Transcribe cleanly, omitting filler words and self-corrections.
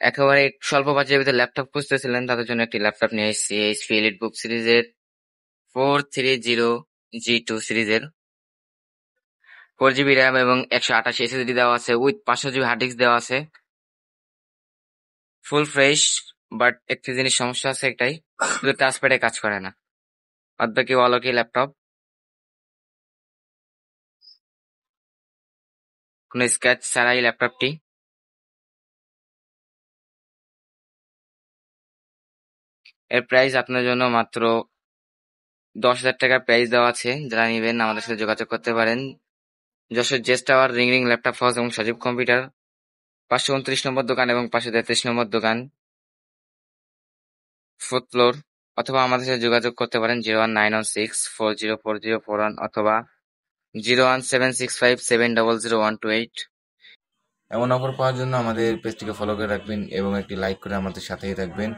একেবারে স্বল্প বাজেটের ভিতরে ল্যাপটপ খুঁজতেছিলেন, তাদের জন্য একটি ল্যাপটপ নিয়ে এসেছি এইচপি এলিটবুক সিরিজের 430G2 সিরিজের। 4 জিবি র্যাম এবং 128 এসএসডি দেওয়া আছে, উইথ 500 জিবি হার্ড ডিস্ক দেওয়া আছে। ফুল ফ্রেশ, বাট একটি জিনিস সমস্যা আছে একটাই, শুধু টাচপ্যাডে কাজ করে না। বাদবাকি অল ওকে ল্যাপটপ, কোনো স্ক্র্যাচ ছাড়াই ল্যাপটপটি। এর প্রাইস আপনার জন্য মাত্র 10,000 টাকার প্রাইস দেওয়া আছে। যারা নিবেন আমাদের সাথে যোগাযোগ করতে পারেন। Jessore Jess tower, ring ring laptop house এবং সজীব কম্পিউটার, 529 নম্বর দোকান এবং 533 নম্বর দোকান, 4th ফ্লোর। অথবা আমাদের সাথে যোগাযোগ করতে পারেন 01916404041 অথবা 01765700128। এমন অফার পাওয়ার জন্য আমাদের পেজটিকে ফলো করে রাখবেন এবং একটি লাইক করে আমাদের সাথেই থাকবেন।